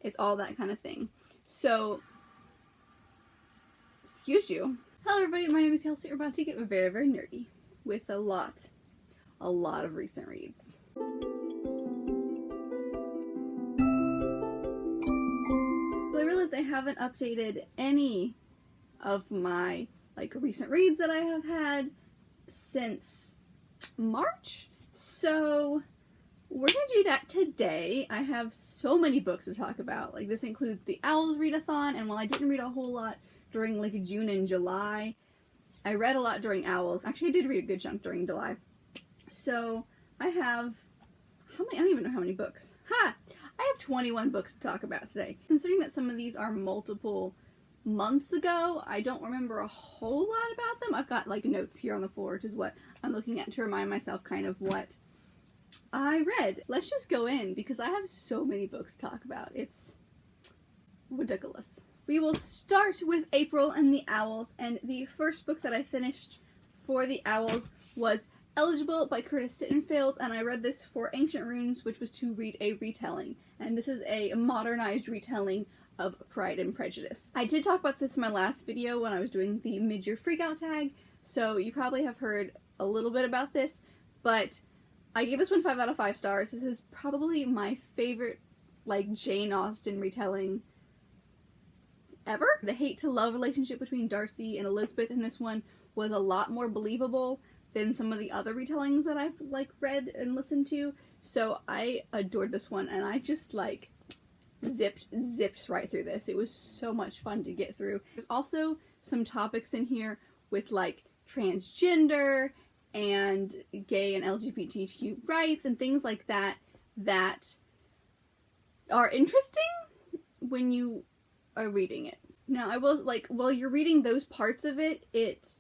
It's all that kind of thing. So, excuse you. Hello everybody, my name is Kelsey. We're about to get very, very nerdy with a lot of recent reads. So I realized I haven't updated any of my recent reads that I have had since March. So we're gonna do that today. I have so many books to talk about. Like, this includes the Owls readathon, and while I didn't read a whole lot during June and July, I read a lot during Owls. Actually, I did read a good chunk during July. So I have, how many? I don't even know how many books. I have 21 books to talk about today. Considering that some of these are multiple months ago, I don't remember a whole lot about them. I've got notes here on the floor, which is what I'm looking at to remind myself kind of what I read. Let's just go in because I have so many books to talk about. It's ridiculous. We will start with April and the Owls, and the first book that I finished for the Owls was Eligible by Curtis Sittenfeld, and I read this for Ancient Runes, which was to read a retelling, and this is a modernized retelling of Pride and Prejudice. I did talk about this in my last video when I was doing the mid-year freakout tag, so you probably have heard a little bit about this, but I gave this one 5 out of 5 stars. This is probably my favorite Jane Austen retelling ever. The hate-to-love relationship between Darcy and Elizabeth in this one was a lot more believable than some of the other retellings that I've read and listened to. So I adored this one, and I just zipped right through this. It was so much fun to get through. There's also some topics in here with transgender and gay and LGBTQ rights and things like that that are interesting when you are reading it. Now, I will, while you're reading those parts of it, it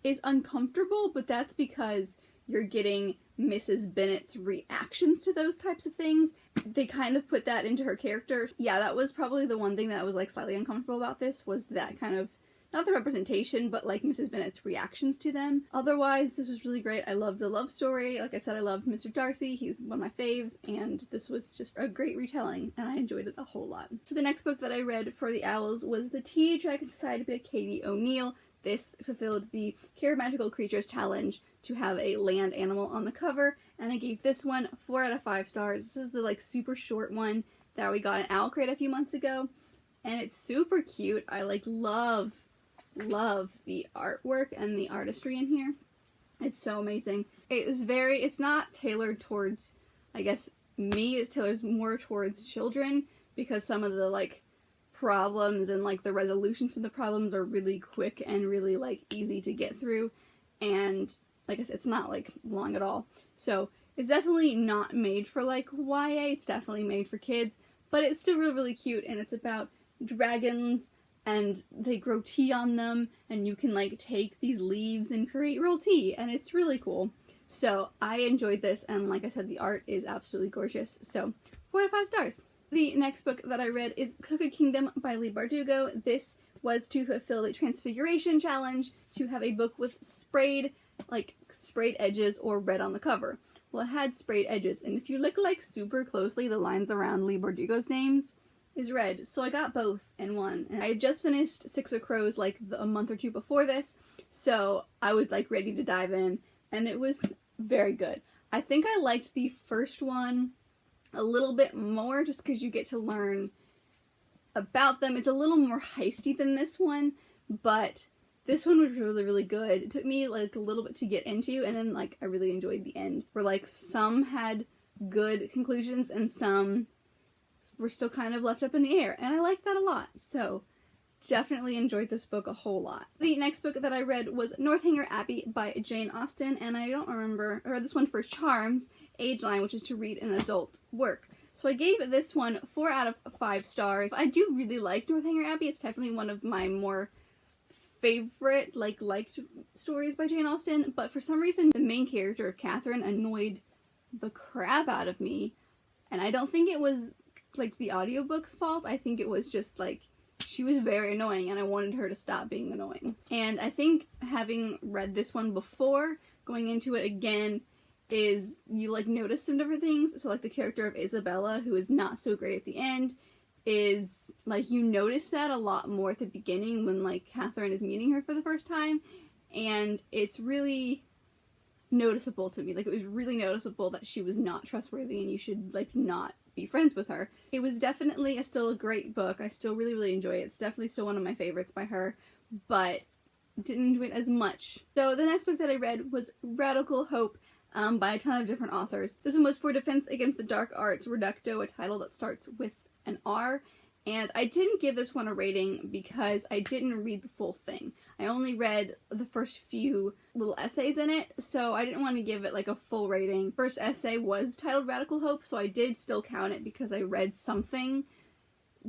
is uncomfortable, but that's because you're getting Mrs. Bennet's reactions to those types of things. They kind of put that into her character. Yeah, that was probably the one thing that was slightly uncomfortable about this, was that kind of, not the representation, but Mrs. Bennet's reactions to them. Otherwise, this was really great. I loved the love story. Like I said, I loved Mr. Darcy. He's one of my faves, and this was just a great retelling, and I enjoyed it a whole lot. So the next book that I read for the Owls was The Tea Dragon Society by Katie O'Neill. This fulfilled the Care of Magical Creatures challenge to have a land animal on the cover, and I gave this one 4 out of 5 stars. This is the super short one that we got in Owl Crate a few months ago, and it's super cute. I love the artwork and the artistry in here. It's so amazing. It's not tailored towards, I guess, me. It's tailored more towards children, because some of the problems and the resolutions to the problems are really quick and really easy to get through, and like I said, it's not long at all. So it's definitely not made for YA. It's definitely made for kids, but it's still really cute, and it's about dragons, and they grow tea on them, and you can take these leaves and create real tea, and it's really cool. So I enjoyed this, and like I said, the art is absolutely gorgeous. So 4 out of 5 stars. The next book that I read is Crooked Kingdom by Leigh Bardugo. This was to fulfill the Transfiguration challenge to have a book with sprayed edges or red on the cover. Well, it had sprayed edges, and if you look super closely, the lines around Leigh Bardugo's names is red. So I got both in one, and I had just finished Six of Crows a month or two before this, so I was ready to dive in, and it was very good. I think I liked the first one a little bit more just because you get to learn about them. It's a little more heisty than this one, but this one was really, really good. It took me a little bit to get into, and then I really enjoyed the end, where some had good conclusions and some were still kind of left up in the air, and I liked that a lot. So definitely enjoyed this book a whole lot. The next book that I read was Northanger Abbey by Jane Austen, and I don't remember, I read this one for Charms age line, which is to read an adult work. So I gave this one 4 out of 5 stars. I do really like Northanger Abbey. It's definitely one of my more favorite liked stories by Jane Austen, but for some reason the main character of Catherine annoyed the crap out of me, and I don't think it was the audiobook's fault. I think it was just she was very annoying, and I wanted her to stop being annoying. And I think having read this one before, going into it again, is you notice some different things. So the character of Isabella, who is not so great at the end, is, like, you notice that a lot more at the beginning when, like, Catherine is meeting her for the first time, and it's really noticeable to me. Like, it was really noticeable that she was not trustworthy and you should, like, not be friends with her. It was definitely still a great book. I still really, really enjoy it. It's definitely still one of my favorites by her, but didn't enjoy it as much. So the next book that I read was Radical Hope by a ton of different authors. This one was For Defense Against the Dark Arts Reducto, a title that starts with an R. And I didn't give this one a rating because I didn't read the full thing. I only read the first few little essays in it, so I didn't want to give it like a full rating. First essay was titled Radical Hope, so I did still count it because I read something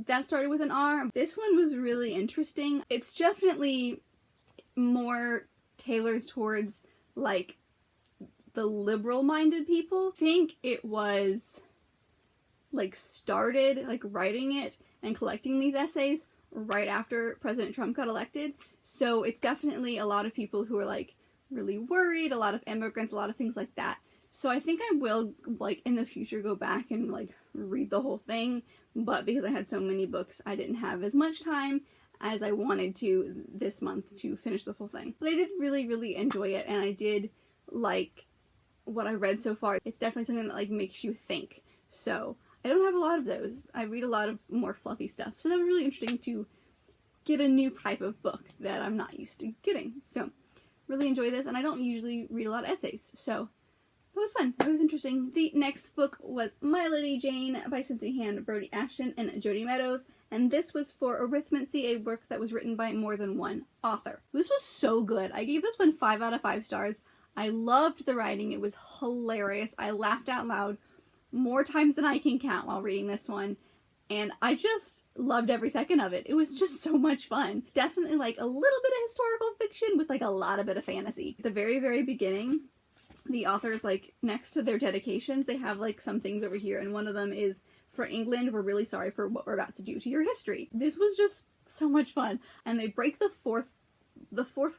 that started with an R. This one was really interesting. It's definitely more tailored towards like the liberal-minded people. I think it was like started like writing it and collecting these essays right after President Trump got elected. So it's definitely a lot of people who are like really worried, a lot of immigrants, a lot of things like that. So I think I will like in the future go back and like read the whole thing, but because I had so many books, I didn't have as much time as I wanted to this month to finish the full thing. But I did really, really enjoy it, and I did like what I read so far. It's definitely something that like makes you think. So I don't have a lot of those. I read a lot of more fluffy stuff. So that was really interesting to get a new type of book that I'm not used to getting. So really enjoy this, and I don't usually read a lot of essays. So that was fun. That was interesting. The next book was My Lady Jane by Cynthia Hand, Brody Ashton, and Jody Meadows. And this was for Arithmancy, a work that was written by more than one author. This was so good. I gave this one 5 out of 5 stars. I loved the writing. It was hilarious. I laughed out loud more times than I can count while reading this one, and I just loved every second of it. It was just so much fun. It's definitely like a little bit of historical fiction with like a lot of bit of fantasy. At the very, very beginning, the authors, like next to their dedications, they have like some things over here, and one of them is, for England, we're really sorry for what we're about to do to your history. This was just so much fun, and they break the fourth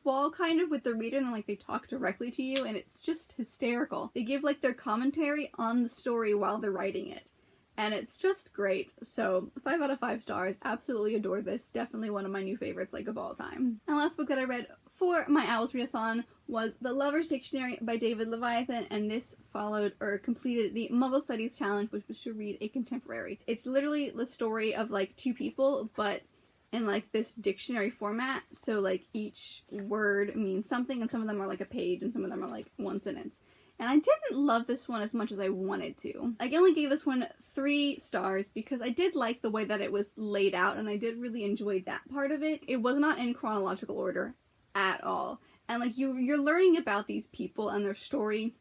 wall kind of with the reader, and then like they talk directly to you, and it's just hysterical. They give like their commentary on the story while they're writing it, and it's just great. So 5 out of 5 stars. Absolutely adore this. Definitely one of my new favorites like of all time. And the last book that I read for my Owls Readathon was The Lover's Dictionary by David Leviathan, and this followed or completed the Muggle Studies Challenge, which was to read a contemporary. It's literally the story of like 2 people, but in like this dictionary format, so like each word means something, and some of them are like a page and some of them are like one sentence. And I didn't love this one as much as I wanted to. I only gave this one 3 stars because I did like the way that it was laid out, and I did really enjoy that part of it. It was not in chronological order at all, and like you're learning about these people and their story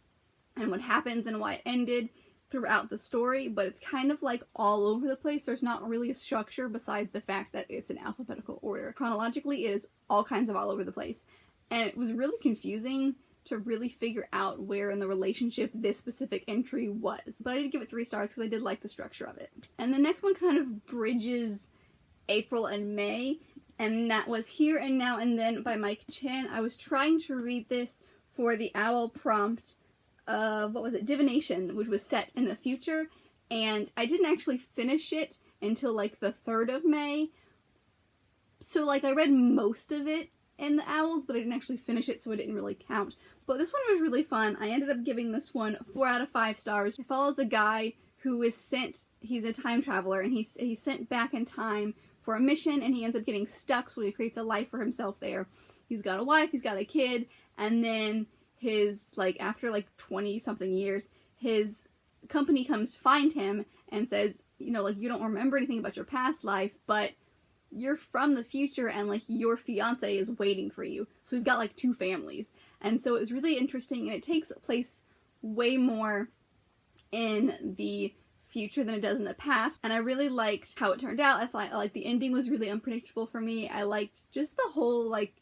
and what happens and why it ended throughout the story, but it's kind of like all over the place. There's not really a structure besides the fact that it's in alphabetical order. Chronologically, it is all kinds of all over the place, and it was really confusing to really figure out where in the relationship this specific entry was. But I did give it 3 stars because I did like the structure of it. And the next one kind of bridges April and May, and that was Here and Now and Then by Mike Chan. I was trying to read this for the OWL prompt of, what was it, Divination, which was set in the future, and I didn't actually finish it until like the 3rd of May. So like I read most of it in the Owls, but I didn't actually finish it, so it didn't really count. But this one was really fun. I ended up giving this one 4 out of 5 stars. It follows a guy who is sent, he's a time traveler, and he's sent back in time for a mission, and he ends up getting stuck, so he creates a life for himself there. He's got a wife, he's got a kid, and then his, like, after like 20 something years, his company comes to find him and says, you know, like, you don't remember anything about your past life, but you're from the future, and like your fiance is waiting for you. So he's got like 2 families, and so it was really interesting, and it takes place way more in the future than it does in the past, and I really liked how it turned out. I thought like the ending was really unpredictable for me. I liked just the whole, like,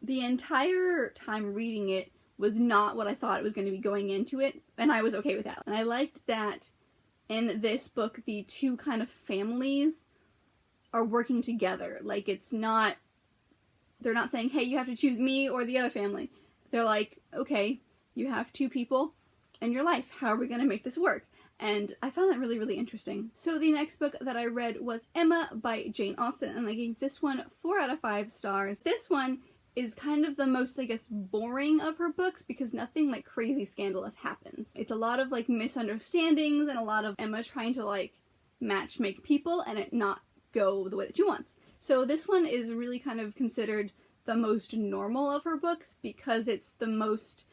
the entire time reading it was not what I thought it was going to be going into it, and I was okay with that. And I liked that in this book the 2 kind of families are working together. Like, it's not, they're not saying, hey, you have to choose me or the other family. They're like, okay, you have 2 people in your life. How are we going to make this work? and I found that really, really interesting. So the next book that I read was Emma by Jane Austen, and I gave this one 4 out of 5 stars. This one is kind of the most, I guess, boring of her books because nothing like crazy scandalous happens. It's a lot of like misunderstandings and a lot of Emma trying to like match make people and it not go the way that she wants. So this one is really kind of considered the most normal of her books because it's the most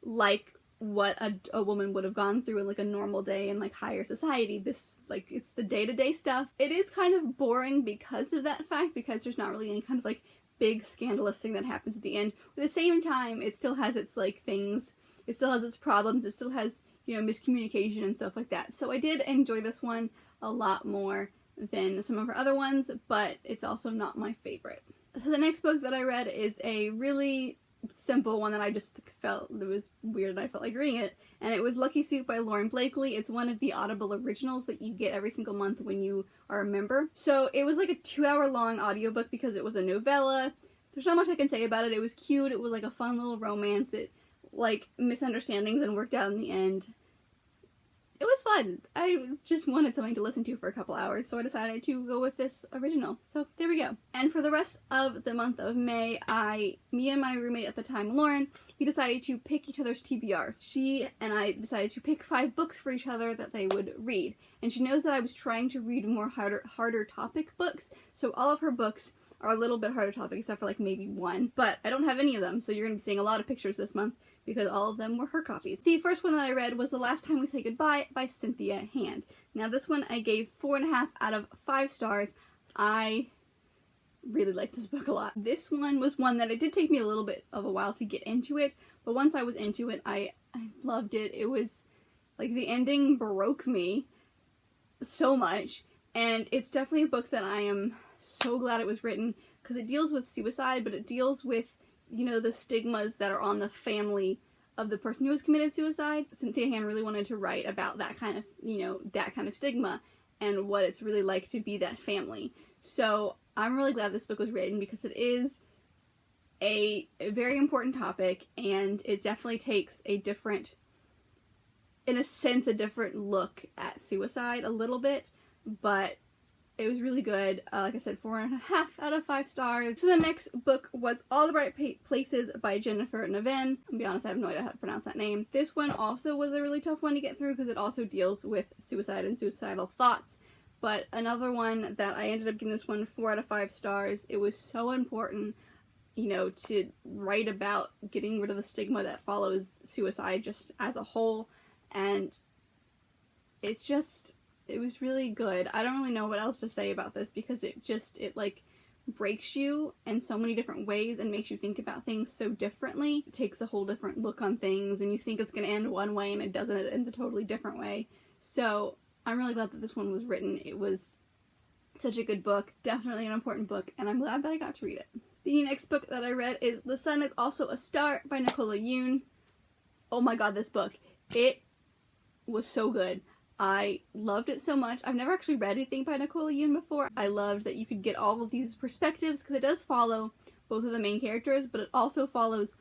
like what a woman would have gone through in like a normal day in like higher society. This, like, it's the day-to-day stuff. It is kind of boring because of that fact, because there's not really any kind of like big scandalous thing that happens at the end. At the same time, it still has its like things, it still has its problems, it still has, you know, miscommunication and stuff like that. So I did enjoy this one a lot more than some of her other ones, but it's also not my favorite. So the next book that I read is a really simple one that I just felt it was weird and I felt like reading it, and it was Lucky Soup by Lauren Blakely. It's one of the Audible originals that you get every single month when you are a member. So it was like a 2-hour long audiobook because it was a novella. There's not much I can say about it. It was cute, it was like a fun little romance, it like misunderstandings and worked out in the end. It was fun. I just wanted something to listen to for a couple hours, so I decided to go with this original. So there we go. And for the rest of the month of May, me and my roommate at the time, Lauren, we decided to pick each other's TBRs. She and I decided to pick 5 books for each other that they would read. And she knows that I was trying to read more harder topic books, so all of her books are a little bit harder topic, except for like maybe one. But I don't have any of them, so you're going to be seeing a lot of pictures this month, because all of them were her copies. The first one that I read was The Last Time We Say Goodbye by Cynthia Hand. Now this one I gave 4.5 out of 5 stars. I really like this book a lot. This one was one that it did take me a little bit of a while to get into it, but once I was into it, I loved it. It was, like, the ending broke me so much, and it's definitely a book that I am so glad it was written, because it deals with suicide, but it deals with, you know, the stigmas that are on the family of the person who has committed suicide. Cynthia Hand really wanted to write about that kind of, you know, that kind of stigma and what it's really like to be that family. So I'm really glad this book was written because it is a very important topic, and it definitely takes a different, in a sense, a different look at suicide a little bit, but it was really good. Like I said, 4.5 out of 5 stars. So the next book was All the Right Places by Jennifer Niven. I'll be honest, I have no idea how to pronounce that name. This one also was a really tough one to get through because it also deals with suicide and suicidal thoughts. But another one that I ended up giving this one 4 out of 5 stars. It was so important, you know, to write about getting rid of the stigma that follows suicide just as a whole. And it's just, it was really good. I don't really know what else to say about this because it like breaks you in so many different ways and makes you think about things so differently. It takes a whole different look on things, and you think it's going to end one way and it doesn't. It ends a totally different way. So I'm really glad that this one was written. It was such a good book. It's definitely an important book, and I'm glad that I got to read it. The next book that I read is The Sun Is Also a Star by Nicola Yoon. Oh my god, this book. It was so good. I loved it so much. I've never actually read anything by Nicola Yoon before. I loved that you could get all of these perspectives, because it does follow both of the main characters, but it also follows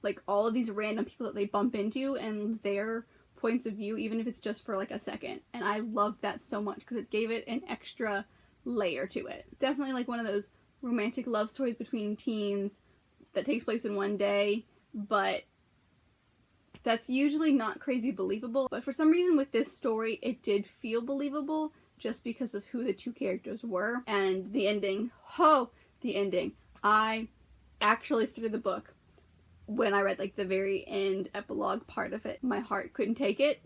like all of these random people that they bump into and their points of view, even if it's just for like a second. And I loved that so much because it gave it an extra layer to it. Definitely like one of those romantic love stories between teens that takes place in one day, but that's usually not crazy believable. But for some reason with this story, it did feel believable just because of who the two characters were. And the ending, the ending. I actually, through the book, when I read like the very end epilogue part of it, my heart couldn't take it.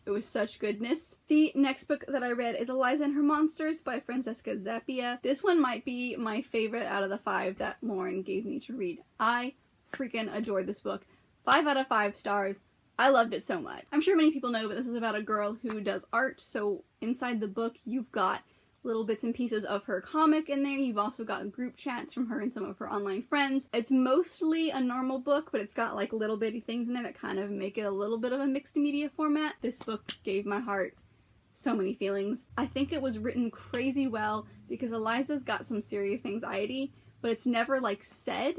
It was such goodness. The next book that I read is Eliza and Her Monsters by Francesca Zappia. This one might be my favorite out of the 5 that Lauren gave me to read. I freaking adored this book. 5 out of 5 stars. I loved it so much. I'm sure many people know, but this is about a girl who does art, so inside the book you've got little bits and pieces of her comic in there. You've also got group chats from her and some of her online friends. It's mostly a normal book, but it's got like little bitty things in there that kind of make it a little bit of a mixed media format. This book gave my heart so many feelings. I think it was written crazy well because Eliza's got some serious anxiety, but it's never like said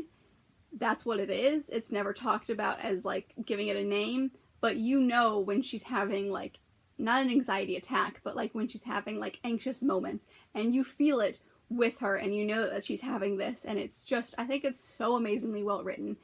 that's what it is. It's never talked about as like giving it a name, but you know when she's having like not an anxiety attack, but like when she's having like anxious moments, and you feel it with her, and you know that she's having this, and it's just, I think it's so amazingly well written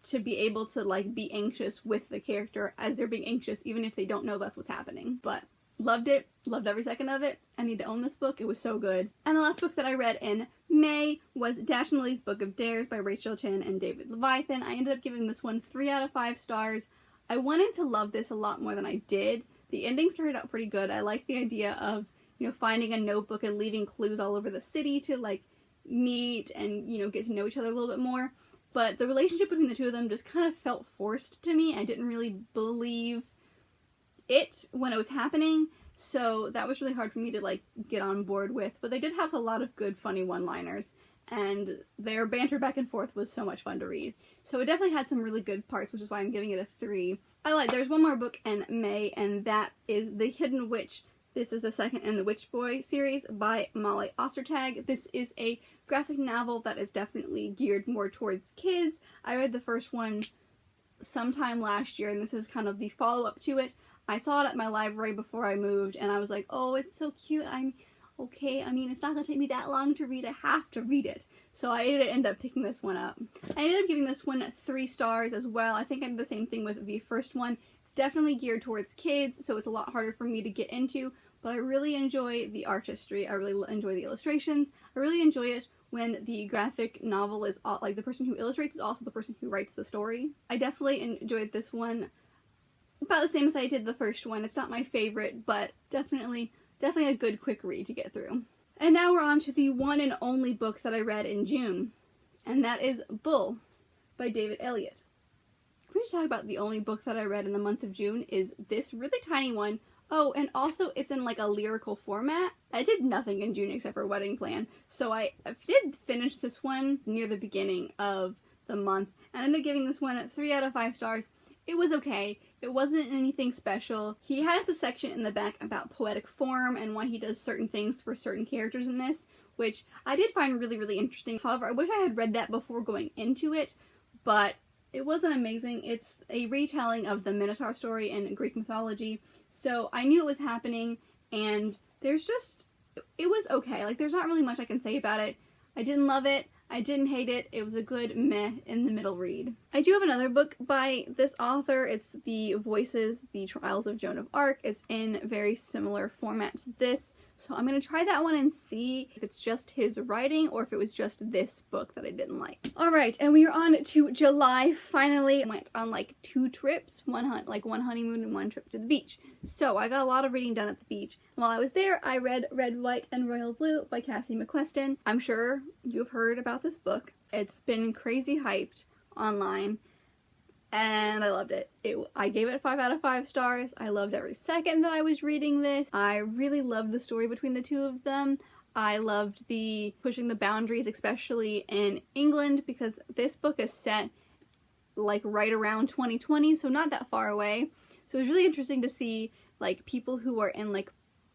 to be able to like be anxious with the character as they're being anxious, even if they don't know that's what's happening. But loved it, loved every second of it. I need to own this book, it was so good. And the last book that I read in May was Nationalised Book of Dares by Rachel Chin and David Leviathan. I ended up giving this one 3 out of 5 stars. I wanted to love this a lot more than I did. The ending started out pretty good. I liked the idea of, you know, finding a notebook and leaving clues all over the city to like meet and, you know, get to know each other a little bit more. But the relationship between the two of them just kind of felt forced to me. I didn't really believe it when it was happening, so that was really hard for me to like get on board with. But they did have a lot of good funny one-liners, and their banter back and forth was so much fun to read. So it definitely had some really good parts, which is why I'm giving it a 3. There's one more book in May, and that is The Hidden Witch. This is the second in the Witch Boy series by Molly Ostertag. This is a graphic novel that is definitely geared more towards kids. I read the first one sometime last year, and this is kind of the follow-up to it. I saw it at my library before I moved, and I was like, oh, it's so cute. I'm okay. I mean, it's not going to take me that long to read. I have to read it. So I ended up picking this one up. I ended up giving this one 3 stars as well. I think I did the same thing with the first one. It's definitely geared towards kids, so it's a lot harder for me to get into, but I really enjoy the artistry. I really enjoy the illustrations. I really enjoy it when the graphic novel is, like, the person who illustrates is also the person who writes the story. I definitely enjoyed this one about the same as I did the first one. It's not my favorite, but definitely a good quick read to get through. And now we're on to the one and only book that I read in June, and that is Bull by David Elliott. We should talk about the only book that I read in the month of June is this really tiny one. Oh, and also it's in like a lyrical format. I did nothing in June except for Wedding Plan, so I did finish this one near the beginning of the month, and I ended up giving this one 3 out of 5 stars. It was okay. It wasn't anything special. He has the section in the back about poetic form and why he does certain things for certain characters in this, which I did find really, really interesting. However, I wish I had read that before going into it, but it wasn't amazing. It's a retelling of the Minotaur story in Greek mythology, so I knew it was happening, and it was okay. Like, there's not really much I can say about it. I didn't love it. I didn't hate it. It was a good meh in the middle read. I do have another book by this author. It's The Voices, The Trials of Joan of Arc. It's in very similar format to this, so I'm going to try that one and see if it's just his writing or if it was just this book that I didn't like. Alright, and we are on to July, finally. I went on like 2 trips, one honeymoon and 1 trip to the beach. So I got a lot of reading done at the beach. While I was there, I read Red, White, and Royal Blue by Cassie McQuestion. I'm sure you've heard about this book. It's been crazy hyped online, and I loved it. I gave it 5 out of 5 stars. I loved every second that I was reading this. I really loved the story between the two of them. I loved the pushing the boundaries, especially in England, because this book is set like right around 2020, so not that far away. So it was really interesting to see like people who are in like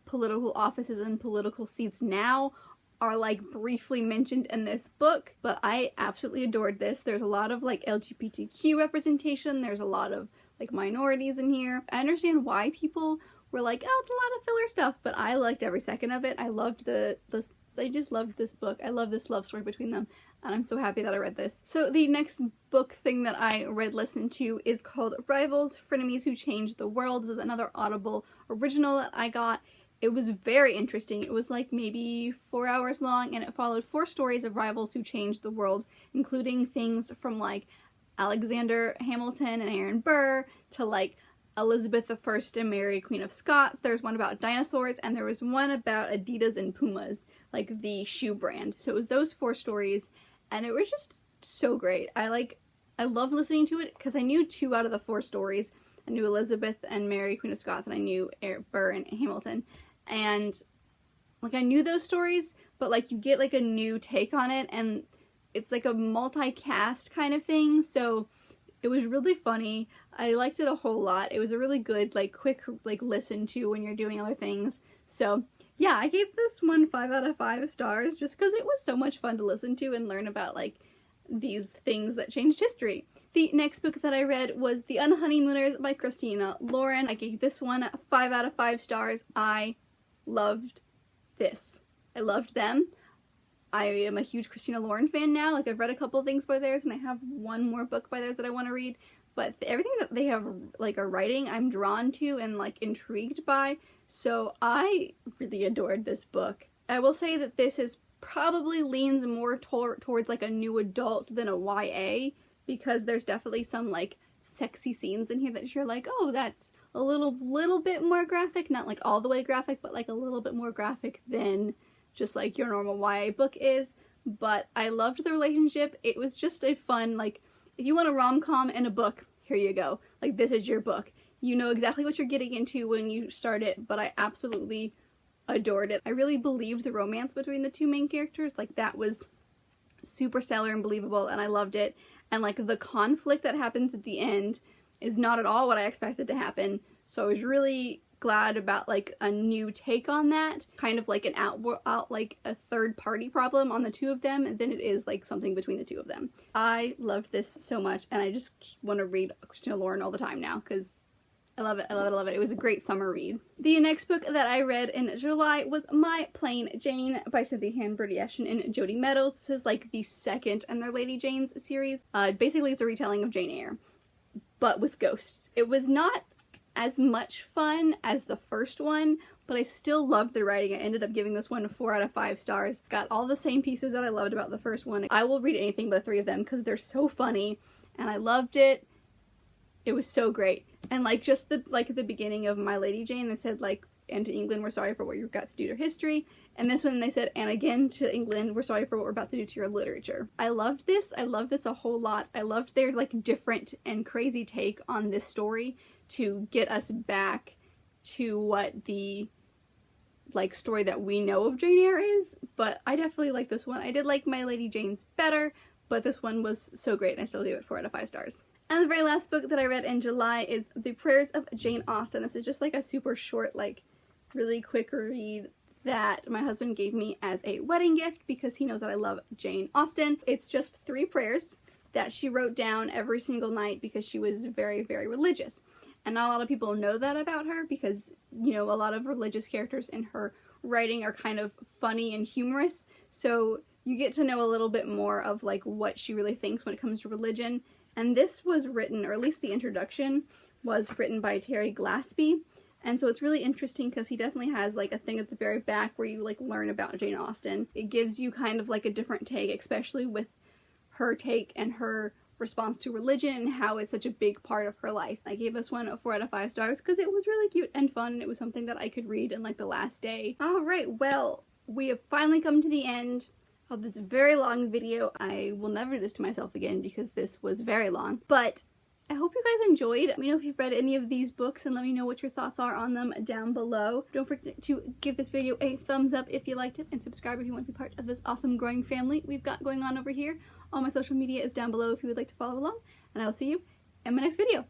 political offices and political seats now are like briefly mentioned in this book, but I absolutely adored this. There's a lot of like LGBTQ representation. There's a lot of like minorities in here. I understand why people were like, oh, it's a lot of filler stuff, but I liked every second of it. I loved I just loved this book. I love this love story between them, and I'm so happy that I read this. So the next book thing that I listened to is called Rivals, Frenemies Who Changed the World. This is another Audible original that I got. It was very interesting. It was like maybe 4 hours long, and it followed 4 stories of rivals who changed the world, including things from like Alexander Hamilton and Aaron Burr to like Elizabeth I and Mary, Queen of Scots. There's one about dinosaurs, and there was one about Adidas and Pumas, like the shoe brand. So it was those 4 stories, and it was just so great. I loved listening to it because I knew 2 out of the 4 stories. I knew Elizabeth and Mary, Queen of Scots, and I knew Burr and Hamilton. And like I knew those stories, but like you get like a new take on it, and it's like a multi-cast kind of thing, so it was really funny. I liked it a whole lot. It was a really good, like, quick, like, listen to when you're doing other things. So, yeah, I gave this one 5 out of 5 stars just because it was so much fun to listen to and learn about, like, these things that changed history. The next book that I read was The Unnie Mooners by Christina Lauren. I gave this one 5 out of 5 stars. I loved this. I loved them. I am a huge Christina Lauren fan now. Like, I've read a couple of things by theirs, and I have one more book by theirs that I want to read. But everything that they have, like, are writing, I'm drawn to and, like, intrigued by. So I really adored this book. I will say that this is probably leans more towards, like, a new adult than a YA. Because there's definitely some, like, sexy scenes in here that you're like, oh, that's a little bit more graphic. Not, like, all the way graphic, but, like, a little bit more graphic than just, like, your normal YA book is. But I loved the relationship. It was just a fun, like, if you want a rom-com and a book, here you go. Like, this is your book. You know exactly what you're getting into when you start it, but I absolutely adored it. I really believed the romance between the two main characters. Like, that was super stellar and believable, and I loved it. And, like, the conflict that happens at the end is not at all what I expected to happen. So I was really glad about, like, a new take on that. Kind of like an like a third party problem on the two of them, and then it is, like, something between the two of them. I loved this so much, and I just want to read Christina Lauren all the time now, because I love it, I love it, I love it. It was a great summer read. The next book that I read in July was My Plain Jane by Cynthia Hanford-Yeshin and Jody Meadows. This is, like, the second in their Lady Janes series. Basically, it's a retelling of Jane Eyre, but with ghosts. It was not as much fun as the first one, but I still loved the writing. I ended up giving this one 4 out of 5 stars. Got all the same pieces that I loved about the first one. I will read anything but the 3 of them because they're so funny, and I loved it. It was so great. And, like, just the, like, at the beginning of My Lady Jane, they said, like, and to England, we're sorry for what you've got to do to history. And this one, they said, and again to England, we're sorry for what we're about to do to your literature. I loved this. I loved this a whole lot. I loved their, like, different and crazy take on this story to get us back to what the, like, story that we know of Jane Eyre is. But I definitely like this one. I did like My Lady Jane's better, but this one was so great, and I still gave it 4 out of 5 stars. And the very last book that I read in July is The Prayers of Jane Austen. This is just, like, a super short, like, really quick read that my husband gave me as a wedding gift because he knows that I love Jane Austen. It's just 3 prayers that she wrote down every single night because she was very, very religious. And not a lot of people know that about her because, you know, a lot of religious characters in her writing are kind of funny and humorous. So you get to know a little bit more of, like, what she really thinks when it comes to religion. And this was written, or at least the introduction, was written by Terry Glaspie. And so it's really interesting because he definitely has, like, a thing at the very back where you, like, learn about Jane Austen. It gives you kind of, like, a different take, especially with her take and her response to religion and how it's such a big part of her life. I gave this one a 4 out of 5 stars because it was really cute and fun, and it was something that I could read in, like, the last day. Alright, well, we have finally come to the end of this very long video. I will never do this to myself again because this was very long, but I hope you guys enjoyed. Let me know if you've read any of these books and let me know what your thoughts are on them down below. Don't forget to give this video a thumbs up if you liked it, and subscribe if you want to be part of this awesome growing family we've got going on over here. All my social media is down below if you would like to follow along, and I will see you in my next video.